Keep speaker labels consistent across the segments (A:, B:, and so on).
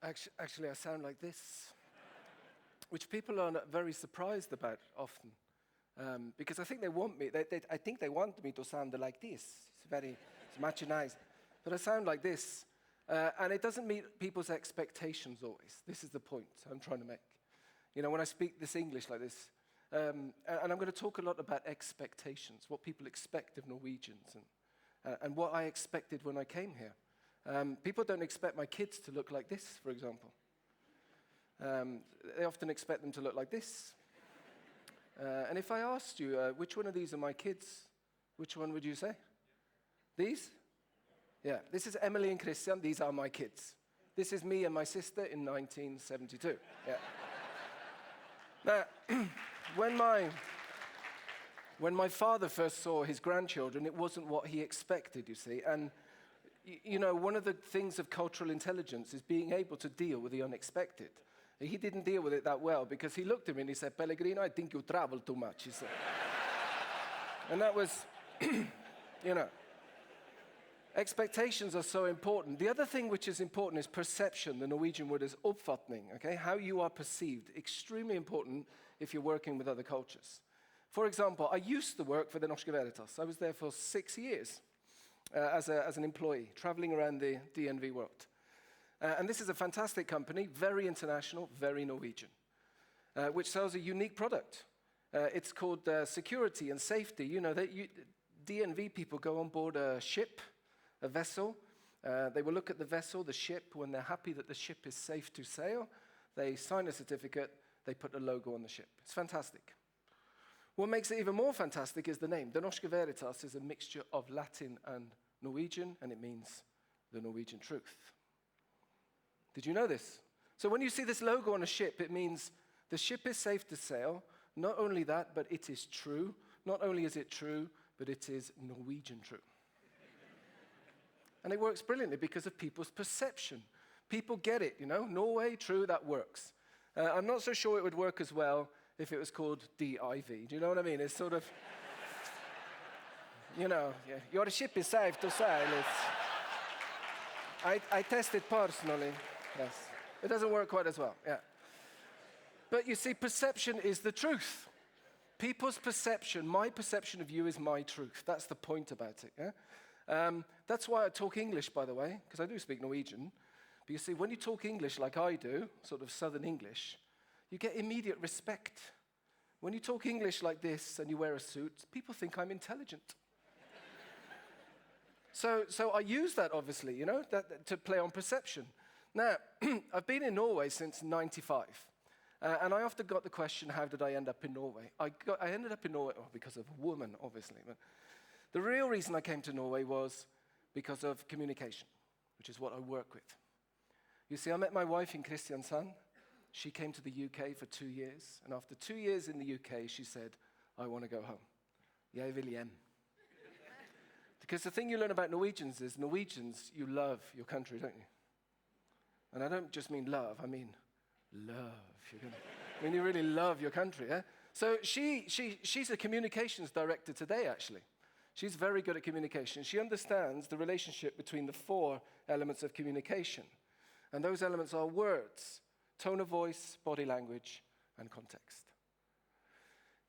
A: Actually, I sound like this, which people are not very surprised about often, because I think they want me. I think they want me to sound like this. It's much nice, but I sound like this, and it doesn't meet people's expectations always. This is the point I'm trying to make. You know, when I speak this English like this, and I'm going to talk a lot about expectations, what people expect of Norwegians, and what I expected when I came here. People don't expect my kids to look like this, for example. They often expect them to look like this. And if I asked you, which one of these are my kids, which one would you say? These? Yeah, this is Emily and Christian, these are my kids. This is me and my sister in 1972. Yeah. Now, when my father first saw his grandchildren, it wasn't what he expected, you see. And you know, one of the things of cultural intelligence is being able to deal with the unexpected. He didn't deal with it that well because he looked at me and he said, "Pellegrino, I think you travel too much," he said. And that was, you know, expectations are so important. The other thing which is important is perception. The Norwegian word is oppfatning, okay? How you are perceived. Extremely important if you're working with other cultures. For example, I used to work for the Norske Veritas. I was there for 6 years. As an employee, traveling around the DNV world. And this is a fantastic company, very international, very Norwegian, which sells a unique product. It's called security and safety. You know, DNV people go on board a ship, a vessel. They will look at the vessel, the ship. When they're happy that the ship is safe to sail, they sign a certificate, they put a logo on the ship. It's fantastic. What makes it even more fantastic is the name. The Norske Veritas is a mixture of Latin and Norwegian, and it means the Norwegian truth. Did you know this? So when you see this logo on a ship, it means the ship is safe to sail. Not only that, but it is true. Not only is it true, but it is Norwegian true. And it works brilliantly because of people's perception. People get it, you know. Norway, true, that works. I'm not so sure it would work as well if it was called DIV. Do you know what I mean? It's sort of, you know, your ship is safe to sail. I tested personally. Yes. It doesn't work quite as well, yeah. But you see, perception is the truth. People's perception, my perception of you is my truth. That's the point about it, yeah? That's why I talk English, by the way, because I do speak Norwegian. But you see, when you talk English like I do, sort of Southern English, you get immediate respect. When you talk English like this and you wear a suit, people think I'm intelligent. So I use that, obviously, you know, to play on perception. Now, I've been in Norway since '95. And I often got the question, how did I end up in Norway? I ended up in Norway because of a woman, obviously. But the real reason I came to Norway was because of communication, which is what I work with. You see, I met my wife in Kristiansand. She came to the UK for 2 years, and after 2 years in the UK, she said, "I want to go home. Jeg vil hjem." Because the thing you learn about Norwegians is Norwegians, you love your country, don't you? And I don't just mean love, I mean love. I mean, you really love your country, yeah? So she's a communications director today, actually. She's very good at communication. She understands the relationship between the 4 elements of communication. And those elements are words, tone of voice, body language, and context.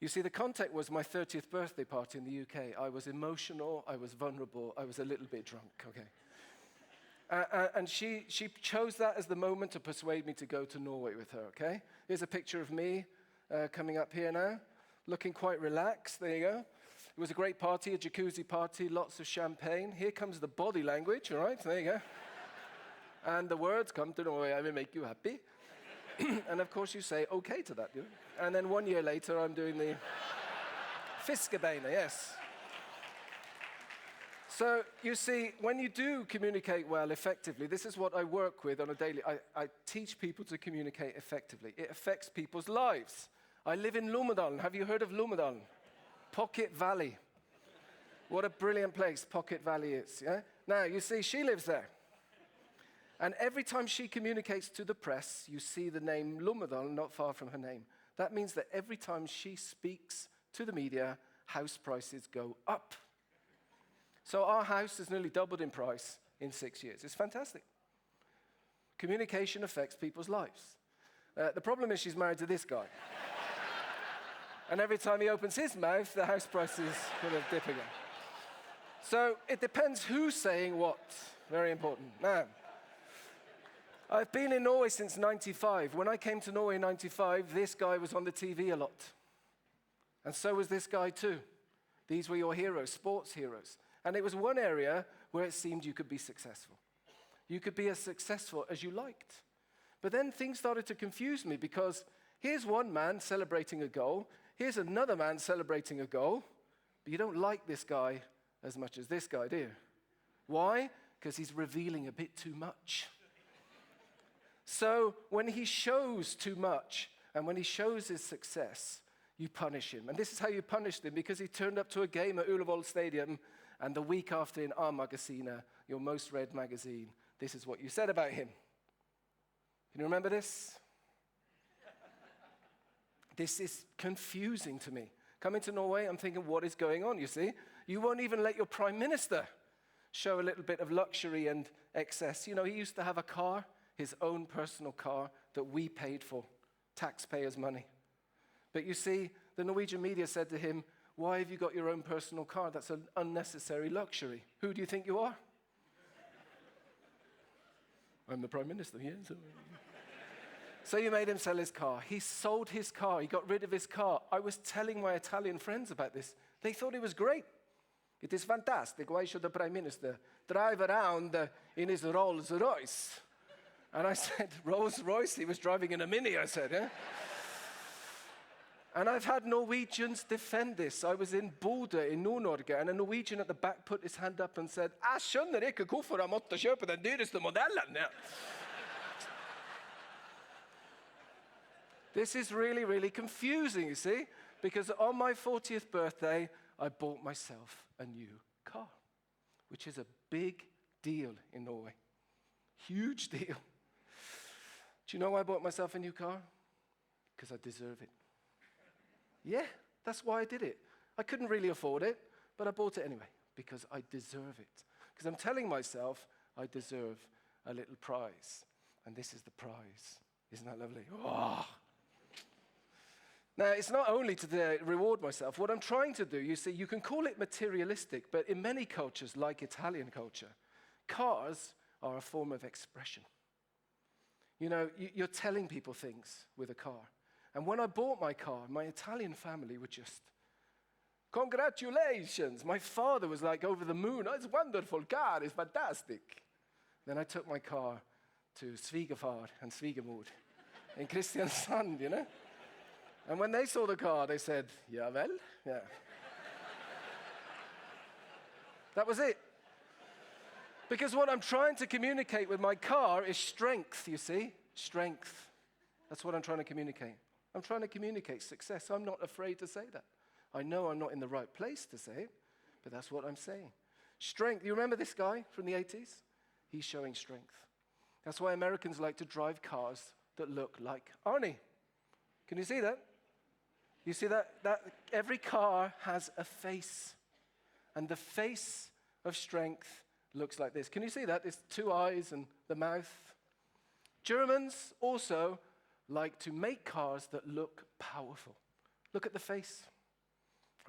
A: You see, the context was my 30th birthday party in the UK. I was emotional, I was vulnerable, I was a little bit drunk, okay? And she chose that as the moment to persuade me to go to Norway with her, okay? Here's a picture of me coming up here now, looking quite relaxed, there you go. It was a great party, a jacuzzi party, lots of champagne. Here comes the body language, all right, there you go. And the words come to Norway, I will make you happy. And of course you say okay to that, you know? And then 1 year later I'm doing the fiskebeina, yes. So you see, when you do communicate well, effectively, this is what I work with on a daily, I teach people to communicate effectively. It affects people's lives. I live in Lommedalen. Have you heard of Lommedalen? Pocket Valley. What a brilliant place Pocket Valley is, yeah? Now, you see, she lives there. And every time she communicates to the press, you see the name Lommedalen not far from her name. That means that every time she speaks to the media, house prices go up. So our house has nearly doubled in price in 6 years. It's fantastic. Communication affects people's lives. The problem is she's married to this guy. And every time he opens his mouth, the house prices sort of dip again. So it depends who's saying what. Very important. Now, I've been in Norway since 95. When I came to Norway in 95, this guy was on the TV a lot. And so was this guy too. These were your heroes, sports heroes. And it was one area where it seemed you could be successful. You could be as successful as you liked. But then things started to confuse me because here's one man celebrating a goal, here's another man celebrating a goal, but you don't like this guy as much as this guy, do you? Why? Because he's revealing a bit too much. So when he shows too much and when he shows his success, you punish him. And this is how you punished him, because he turned up to a game at Ullevål Stadium, and the week after in A-magasinet, your most read magazine, this is what you said about him. Can you remember this? This is confusing to me. Coming to Norway, I'm thinking, what is going on, you see? You won't even let your prime minister show a little bit of luxury and excess. You know, he used to have a car, his own personal car, that we paid for, taxpayers' money. But you see, the Norwegian media said to him, why have you got your own personal car? That's an unnecessary luxury. Who do you think you are? I'm the prime minister, yes. So you made him sell his car. He sold his car. He got rid of his car. I was telling my Italian friends about this. They thought it was great. It is fantastic. Why should the prime minister drive around in his Rolls Royce? And I said, Rolls Royce? He was driving in a Mini, I said, yeah? And I've had Norwegians defend this. I was in Både in Norge, and a Norwegian at the back put his hand up and said, jeg skjønner ikke hvorfor jeg måtte kjøpe den dyreste modellen. Ja. This is really, really confusing, you see, because on my 40th birthday, I bought myself a new car, which is a big deal in Norway. Huge deal. Do you know why I bought myself a new car? Because I deserve it. Yeah, that's why I did it. I couldn't really afford it, but I bought it anyway, because I deserve it. Because I'm telling myself I deserve a little prize. And this is the prize. Isn't that lovely? Oh. Now, it's not only to reward myself. What I'm trying to do, you see, you can call it materialistic, but in many cultures, like Italian culture, cars are a form of expression. You know, you're telling people things with a car. And when I bought my car, my Italian family were just, congratulations. My father was like over the moon. Oh, it's a wonderful car. It's fantastic. Then I took my car to svigerfar and svigermor in Kristiansand, you know. And when they saw the car, they said, ja vel, yeah. That was it. Because what I'm trying to communicate with my car is strength, you see. Strength. That's what I'm trying to communicate. I'm trying to communicate success. I'm not afraid to say that. I know I'm not in the right place to say it, but that's what I'm saying. Strength. You remember this guy from the 80s? He's showing strength. That's why Americans like to drive cars that look like Arnie. Can you see that? You see that every car has a face, and the face of strength looks like this. Can you see that? There's two eyes and the mouth. Germans also like to make cars that look powerful. Look at the face.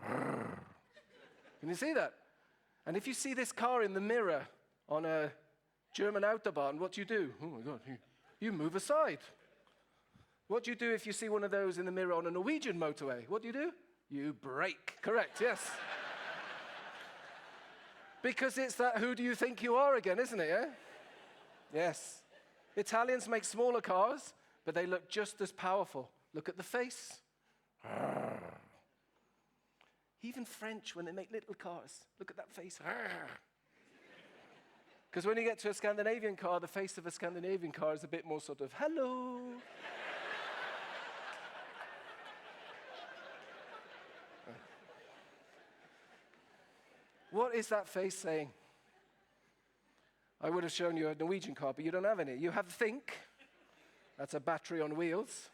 A: Can you see that? And if you see this car in the mirror on a German Autobahn, what do you do? Oh my God, you move aside. What do you do if you see one of those in the mirror on a Norwegian motorway? What do? You brake. Correct, yes. Because it's that who do you think you are again, isn't it, yeah? Yes. Italians make smaller cars, but they look just as powerful. Look at the face. Even French, when they make little cars, look at that face. Because when you get to a Scandinavian car, the face of a Scandinavian car is a bit more sort of, hello. What is that face saying? I would have shown you a Norwegian car, but you don't have any. You have Think. That's a battery on wheels.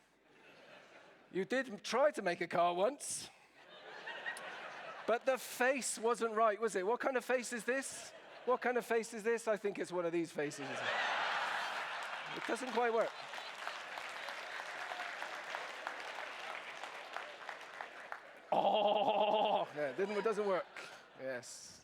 A: You did try to make a car once, but the face wasn't right, was it? What kind of face is this? What kind of face is this? I think it's one of these faces. It doesn't quite work. Oh, yeah, it doesn't work. Yes.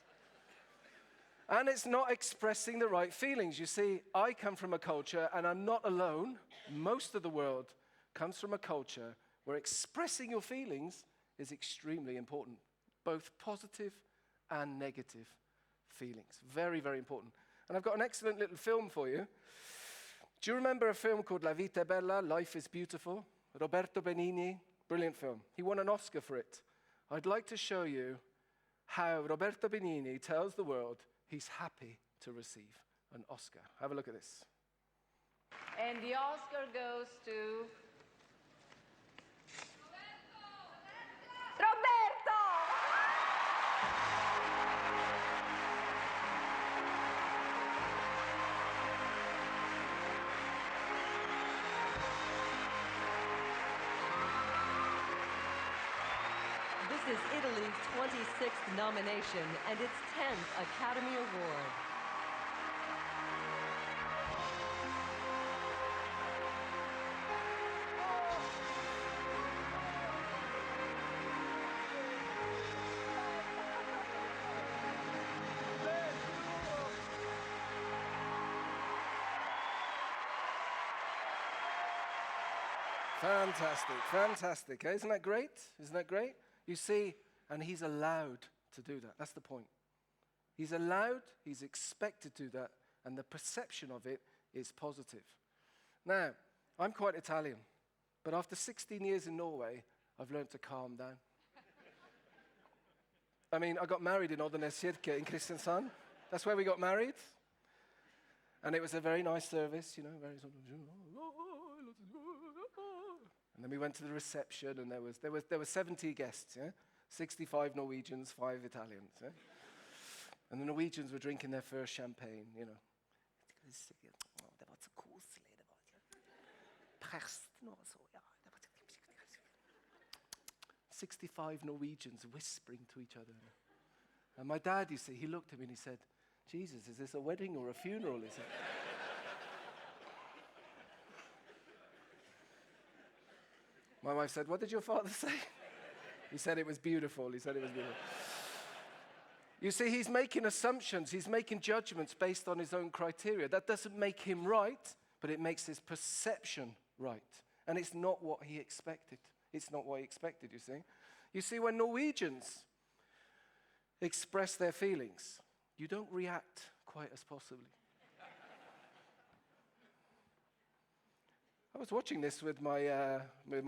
A: And it's not expressing the right feelings. You see, I come from a culture, and I'm not alone. Most of the world comes from a culture where expressing your feelings is extremely important, both positive and negative feelings. Very, very important. And I've got an excellent little film for you. Do you remember a film called La Vita è Bella, Life is Beautiful? Roberto Benigni, brilliant film. He won an Oscar for it. I'd like to show you how Roberto Benigni tells the world he's happy to receive an Oscar. Have a look at this.
B: And the Oscar goes to Roberto!
C: This is Italy's 26th nomination and its 10th Academy Award.
A: Fantastic, fantastic. Isn't that great? Isn't that great? You see, and he's allowed to do that. That's the point. He's allowed, he's expected to do that, and the perception of it is positive. Now, I'm quite Italian, but after 16 years in Norway, I've learned to calm down. I mean, I got married in Norges in Kristiansand. That's where we got married. And it was a very nice service, you know, very sort of, and then we went to the reception, and there were 70 guests, yeah? 65 Norwegians, 5 Italians, yeah? And the Norwegians were drinking their first champagne, you know. 65 Norwegians whispering to each other. And my dad, you see, he looked at me and he said, Jesus, is this a wedding or a funeral? He said. My wife said, what did your father say? He said it was beautiful. He said it was beautiful. You see, he's making assumptions. He's making judgments based on his own criteria. That doesn't make him right, but it makes his perception right. And it's not what he expected. It's not what he expected, you see. You see, when Norwegians express their feelings, you don't react quite as possibly. I was watching this with my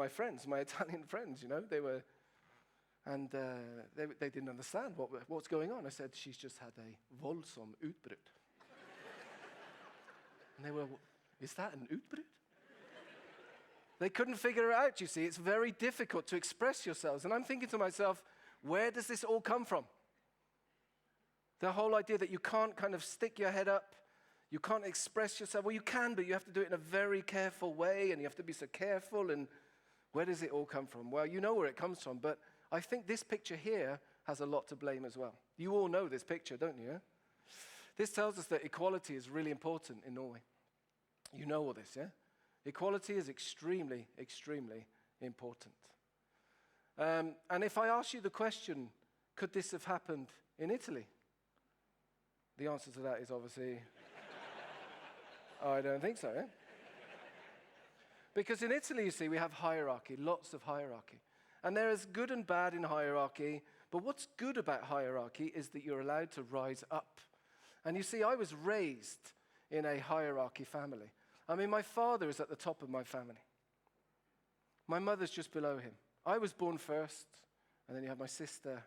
A: friends, my Italian friends, you know. They didn't understand what's going on. I said, she's just had a voldsom utbrud. And they were, is that an utbrud? They couldn't figure it out, you see. It's very difficult to express yourselves. And I'm thinking to myself, where does this all come from? The whole idea that you can't kind of stick your head up, you can't express yourself. Well, you can, but you have to do it in a very careful way, and you have to be so careful. And where does it all come from? Well, you know where it comes from, but I think this picture here has a lot to blame as well. You all know this picture, don't you? Yeah? This tells us that equality is really important in Norway. You know all this, yeah? Equality is extremely, extremely important. And if I ask you the question, could this have happened in Italy? The answer to that is obviously, I don't think so, eh? Because in Italy, you see, we have hierarchy, lots of hierarchy. And there is good and bad in hierarchy, but what's good about hierarchy is that you're allowed to rise up. And you see, I was raised in a hierarchy family. I mean, my father is at the top of my family. My mother's just below him. I was born first, and then you have my sister,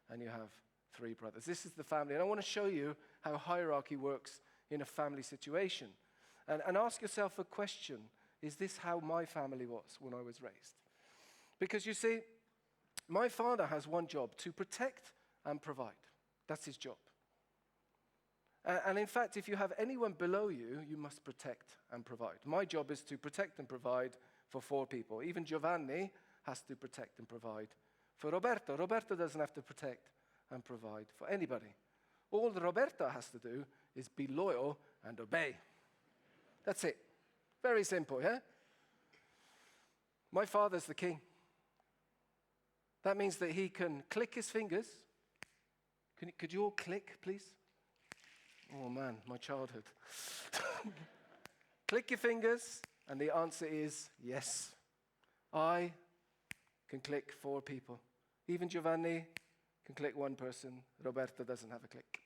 A: and you have 3 brothers. This is the family. And I want to show you how hierarchy works in a family situation. And ask yourself a question. Is this how my family was when I was raised? Because you see, my father has one job, to protect and provide. That's his job. And in fact, if you have anyone below you, you must protect and provide. My job is to protect and provide for 4 people. Even Giovanni has to protect and provide for Roberto. Roberto doesn't have to protect and provide for anybody. All Roberto has to do is be loyal and obey. That's it. Very simple, yeah? My father's the king. That means that he can click his fingers. Could you all click, please? Oh man, my childhood. Click your fingers, and the answer is yes. I can click 4 people. Even Giovanni can click 1 person. Roberta doesn't have a click.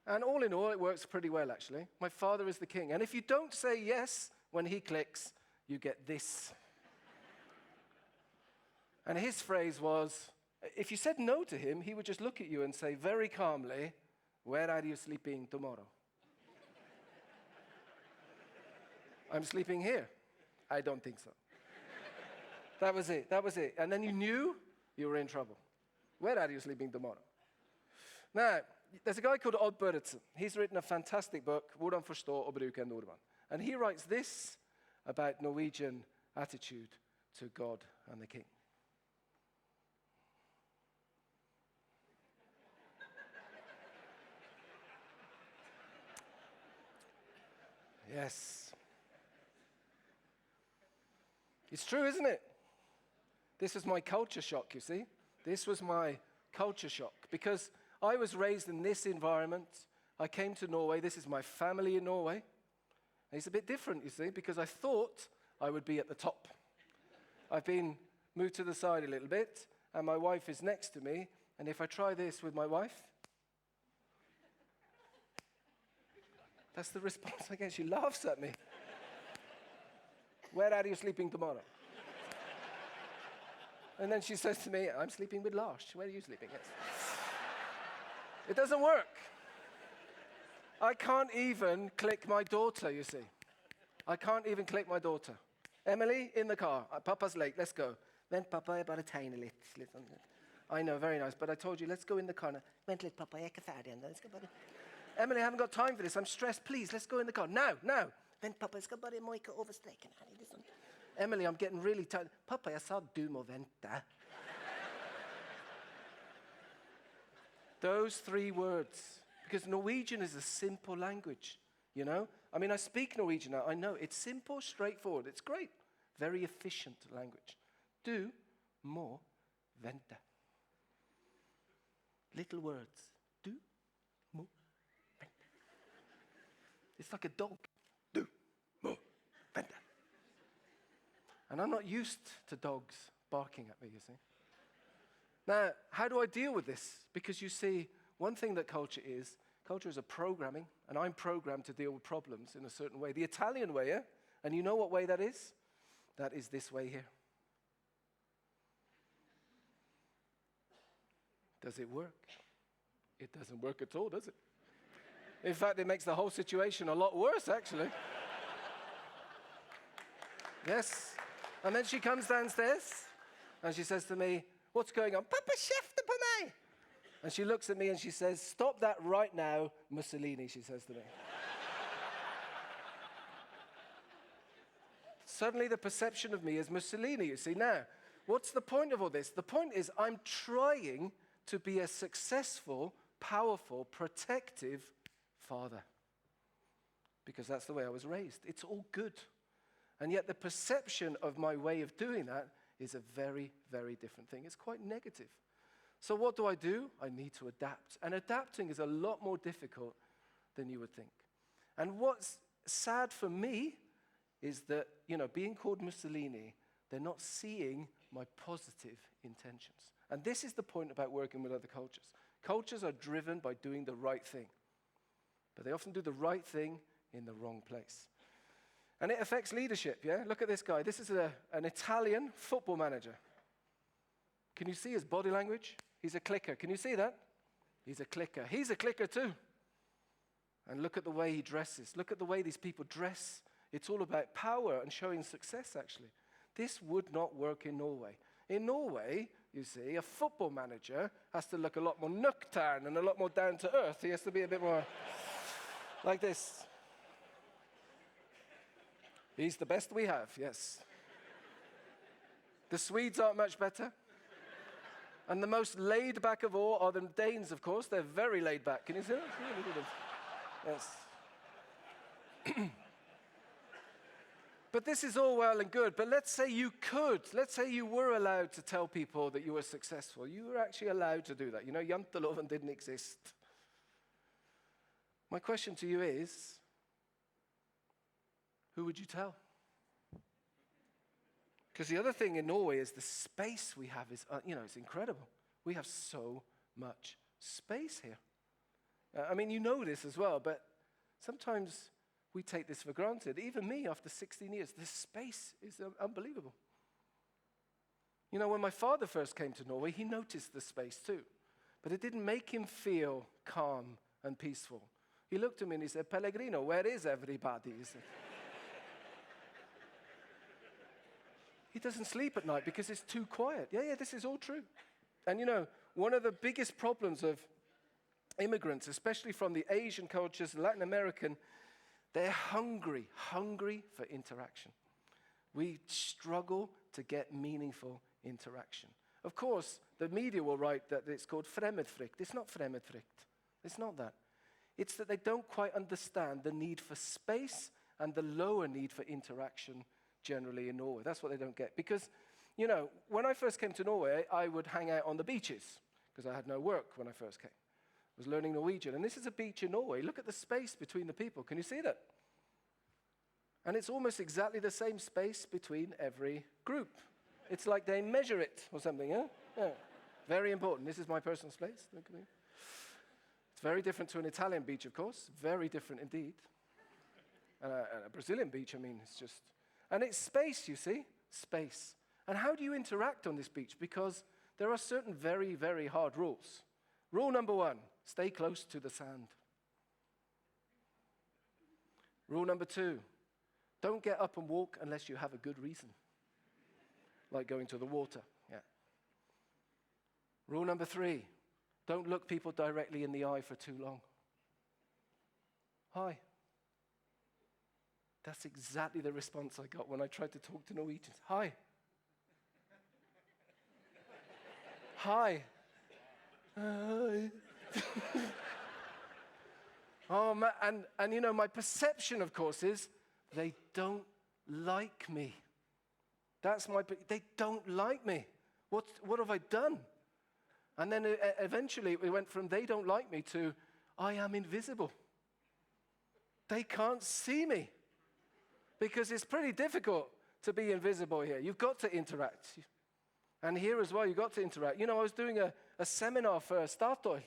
A: And all in all, it works pretty well, actually. My father is the king. And if you don't say yes when he clicks, you get this. And his phrase was, if you said no to him, he would just look at you and say very calmly, "Where are you sleeping tomorrow?" "I'm sleeping here." "I don't think so." That was it. That was it. And then you knew you were in trouble. "Where are you sleeping tomorrow?" Now, there's a guy called Odd Børretzen. He's written a fantastic book, Hvordan forstå og bruke en nordmann. And he writes this about Norwegian attitude to God and the king. Yes. It's true, isn't it? This was my culture shock, you see. This was my culture shock because I was raised in this environment. I came to Norway. This is my family in Norway. And it's a bit different, you see, because I thought I would be at the top. I've been moved to the side a little bit, and my wife is next to me. And if I try this with my wife, that's the response I get. She laughs at me. "Where are you sleeping tomorrow?" And then she says to me, "I'm sleeping with Lars. Where are you sleeping?" Yes. It doesn't work. I can't even click my daughter, you see. I can't even click my daughter. "Emily, in the car. Papa's late. Let's go." "Vent, pappa, jeg bare tegner litt. I know, very nice, but I told you, let's go in the car now. "Vent litt, pappa, jeg er ikke ferdig ennå. "Emily, I haven't got time for this. I'm stressed. Please, let's go in the car. Now. "Vent, pappa, jeg må ikke over streken her. "Emily, I'm getting really tired." "Pappa, jeg sa du må vente." Those 3 words. Because Norwegian is a simple language, you know? I mean, I speak Norwegian now. I know. It's simple, straightforward. It's great. Very efficient language. Du må vente. Little words. Du må vente. It's like a dog. Du må vente. And I'm not used to dogs barking at me, you see. Now, how do I deal with this? Because you see, one thing that culture is a programming, and I'm programmed to deal with problems in a certain way. The Italian way, yeah? And you know what way that is? That is this way here. Does it work? It doesn't work at all, does it? In fact, it makes the whole situation a lot worse, actually. Yes. And then she comes downstairs, and she says to me, "What's going on?" "Papa, kjefter på meg!" And she looks at me and she says, "Stop that right now, Mussolini," she says to me. Suddenly the perception of me is Mussolini, you see. Now, what's the point of all this? The point is I'm trying to be a successful, powerful, protective father. Because that's the way I was raised. It's all good. And yet the perception of my way of doing that is a very, very different thing. It's quite negative. So what do? I need to adapt. And adapting is a lot more difficult than you would think. And what's sad for me is that, being called Mussolini, they're not seeing my positive intentions. And this is the point about working with other cultures. Cultures are driven by doing the right thing. But they often do the right thing in the wrong place. And it affects leadership, yeah? Look at this guy. This is an Italian football manager. Can you see his body language? He's a clicker. Can you see that? He's a clicker. He's a clicker too. And look at the way he dresses. Look at the way these people dress. It's all about power and showing success, actually. This would not work in Norway. In Norway, you see, a football manager has to look a lot more nøktern and a lot more down to earth. He has to be a bit more like this. He's the best we have, yes. The Swedes aren't much better. And the most laid back of all are the Danes, of course. They're very laid back. Can you see that? Yes. But this is all well and good. But let's say you could. Let's say you were allowed to tell people that you were successful. You were actually allowed to do that. You know, janteloven didn't exist. My question to you is, who would you tell? Because the other thing in Norway is the space we have is, it's incredible. We have so much space here. I mean, you know this as well, but sometimes we take this for granted. Even me, after 16 years, this space is unbelievable. You know, when my father first came to Norway, he noticed the space too. But it didn't make him feel calm and peaceful. He looked at me and he said, Pellegrino, where is everybody? He said, he doesn't sleep at night because it's too quiet. Yeah, this is all true. And you know, one of the biggest problems of immigrants, especially from the Asian cultures, Latin American, they're hungry for interaction. We struggle to get meaningful interaction. Of course, the media will write that it's called fremmedfrykt. It's not fremmedfrykt. It's not that. It's that they don't quite understand the need for space and the lower need for interaction generally in Norway. That's what they don't get. Because, you know, when I first came to Norway, I would hang out on the beaches because I had no work when I first came. I was learning Norwegian. And this is a beach in Norway. Look at the space between the people. Can you see that? And it's almost exactly the same space between every group. It's like they measure it or something, yeah? Yeah. Very important. This is my personal space. Look at me. It's very different to an Italian beach, of course. Very different indeed. And a Brazilian beach, I mean, it's just... And it's space, you see, space. And how do you interact on this beach? Because there are certain very, very hard rules. Rule number 1, stay close to the sand. Rule number 2, don't get up and walk unless you have a good reason, like going to the water. Yeah. Rule number 3, don't look people directly in the eye for too long. Hi. That's exactly the response I got when I tried to talk to Norwegians. Hi. Hi. Hi. Oh, and you know, my perception, of course, is they don't like me. They don't like me. What have I done? And then eventually we went from they don't like me to I am invisible. They can't see me. Because it's pretty difficult to be invisible here. You've got to interact. And here as well, you've got to interact. You know, I was doing a seminar for Statoil.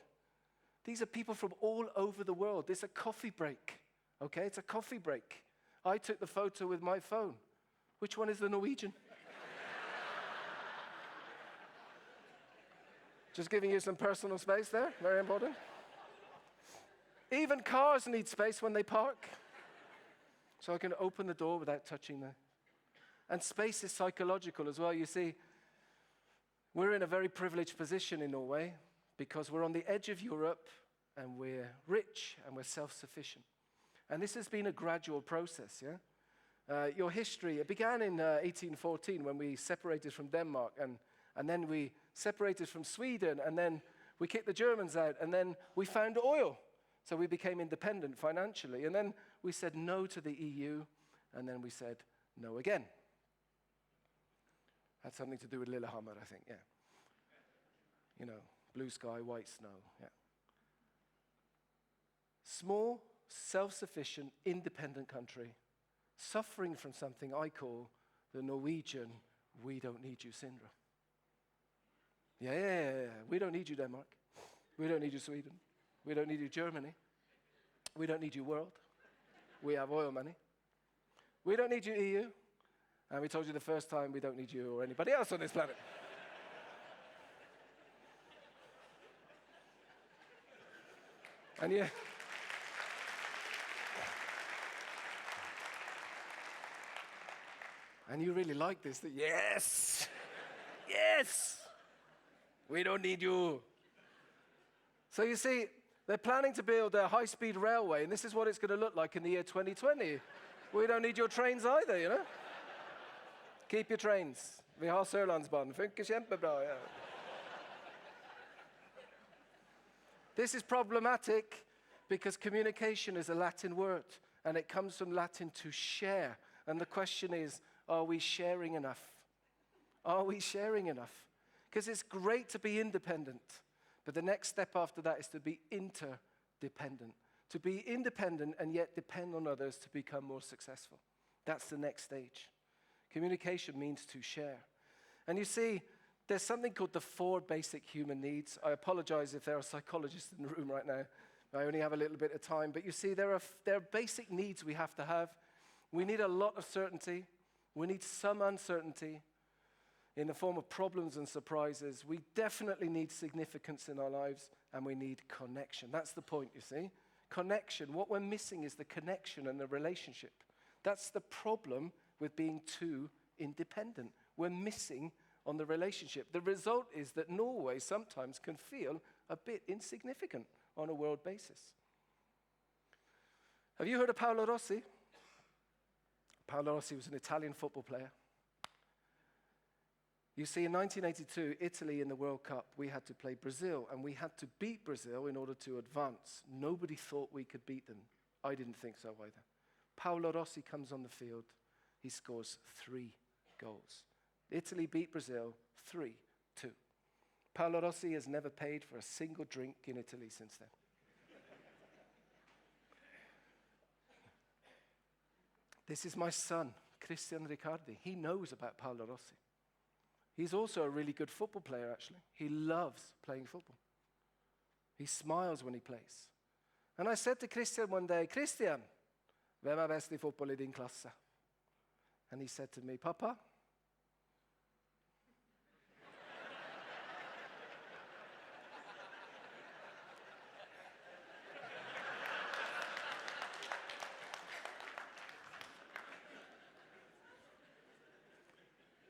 A: These are people from all over the world. It's a coffee break, okay? It's a coffee break. I took the photo with my phone. Which one is the Norwegian? Just giving you some personal space there, very important. Even cars need space when they park. So I can open the door without touching the... And space is psychological as well. You see, we're in a very privileged position in Norway because we're on the edge of Europe and we're rich and we're self-sufficient. And this has been a gradual process, yeah? Your history, it began in 1814 when we separated from Denmark and then we separated from Sweden and then we kicked the Germans out and then we found oil. So we became independent financially. And then we said no to the EU, and then we said no again. Had something to do with Lillehammer, I think, yeah. You know, blue sky, white snow, yeah. Small, self-sufficient, independent country, suffering from something I call the Norwegian, we don't need you syndrome. Yeah. We don't need you, Denmark. We don't need you, Sweden. We don't need you, Germany. We don't need you, world. We have oil money. We don't need you, EU. And we told you the first time we don't need you or anybody else on this planet. And yeah. And you really like this. Yes! Yes! We don't need you. So you see, they're planning to build a high-speed railway, and this is what it's going to look like in the year 2020. We don't need your trains either, you know? Keep your trains. Vi har Sørlandsbanen. Funker kjempebra, ja. This is problematic because communication is a Latin word, and it comes from Latin to share. And the question is, are we sharing enough? Are we sharing enough? Because it's great to be independent, but the next step after that is to be interdependent. To be independent and yet depend on others to become more successful. That's the next stage. Communication means to share. And you see, there's something called the 4 basic human needs. I apologize if there are psychologists in the room right now. I only have a little bit of time. But you see, there are basic needs we have to have. We need a lot of certainty. We need some uncertainty in the form of problems and surprises. We definitely need significance in our lives, and we need connection. That's the point, you see. Connection. What we're missing is the connection and the relationship. That's the problem with being too independent. We're missing on the relationship. The result is that Norway sometimes can feel a bit insignificant on a world basis. Have you heard of Paolo Rossi? Paolo Rossi was an Italian football player. You see, in 1982, Italy in the World Cup, we had to play Brazil, and we had to beat Brazil in order to advance. Nobody thought we could beat them. I didn't think so either. Paolo Rossi comes on the field. He scores 3 goals. Italy beat Brazil 3-2. Paolo Rossi has never paid for a single drink in Italy since then. This is my son, Pellegrino Riccardi. He knows about Paolo Rossi. He's also a really good football player, actually. He loves playing football. He smiles when he plays. And I said to Christian one day, Christian, vem är bäst I fotboll I din klasse? And he said to me, Papa,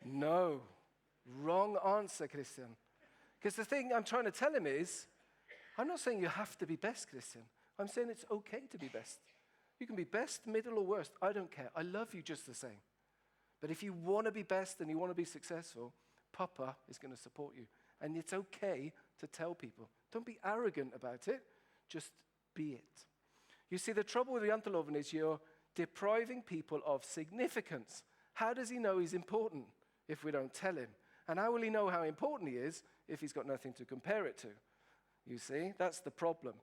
A: no. Wrong answer, Christian. Because the thing I'm trying to tell him is, I'm not saying you have to be best, Christian. I'm saying it's okay to be best. You can be best, middle, or worst. I don't care. I love you just the same. But if you want to be best and you want to be successful, Papa is going to support you. And it's okay to tell people. Don't be arrogant about it. Just be it. You see, the trouble with janteloven is you're depriving people of significance. How does he know he's important if we don't tell him? And how will he know how important he is if he's got nothing to compare it to? You see, that's the problem.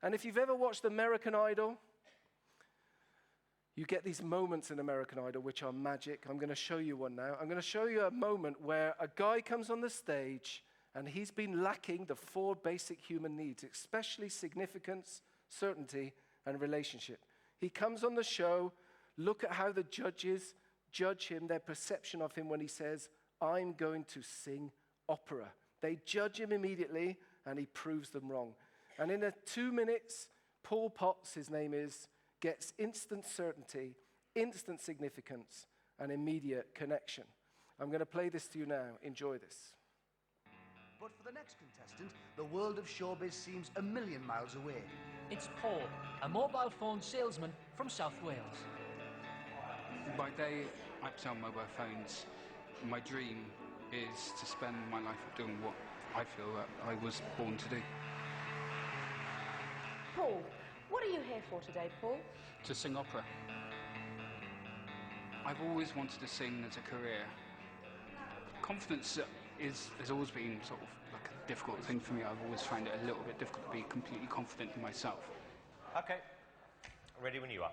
A: And if you've ever watched American Idol, you get these moments in American Idol which are magic. I'm going to show you one now. I'm going to show you a moment where a guy comes on the stage and he's been lacking the 4 basic human needs, especially significance, certainty, and relationship. He comes on the show. Look at how the judges judge him, their perception of him when he says, I'm going to sing opera. They judge him immediately, and he proves them wrong. And in 2 minutes, Paul Potts, his name is, gets instant certainty, instant significance, and immediate connection. I'm going to play this to you now. Enjoy this.
D: But for the next contestant, the world of showbiz seems a million miles away.
E: It's Paul, a mobile phone salesman from South Wales.
F: By day, I sell mobile phones. My dream is to spend my life doing what I feel that I was born to do.
B: Paul, what are you here for today, Paul?
F: To sing opera. I've always wanted to sing as a career. Confidence has always been sort of like a difficult thing for me. I've always found it a little bit difficult to be completely confident in myself.
G: Okay, ready when you are.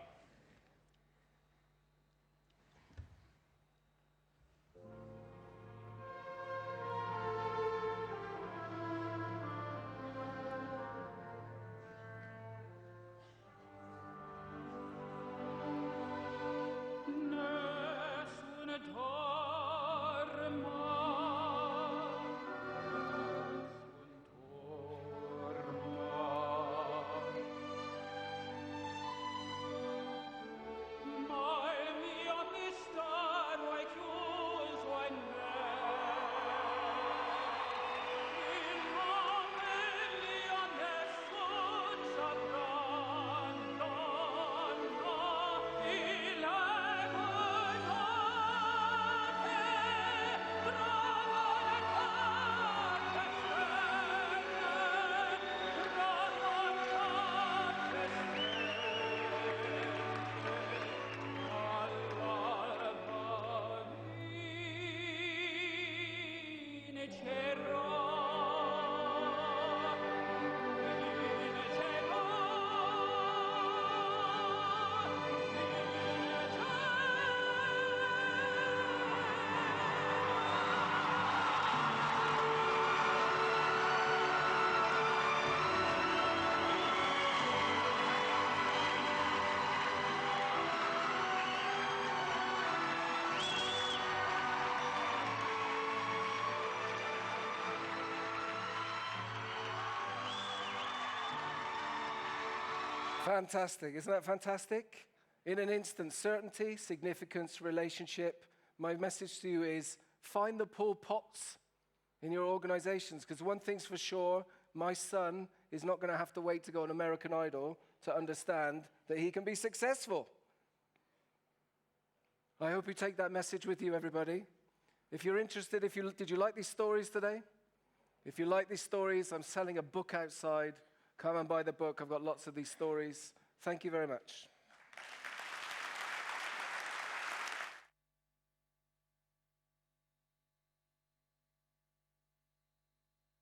A: Fantastic. Isn't that fantastic? In an instant, certainty, significance, relationship. My message to you is find the Paul Potts in your organizations, because one thing's for sure, my son is not going to have to wait to go on American Idol to understand that he can be successful. I hope you take that message with you, everybody. If you're interested, did you like these stories today? If you like these stories, I'm selling a book outside. Come and buy the book. I've got lots of these stories. Thank you very much.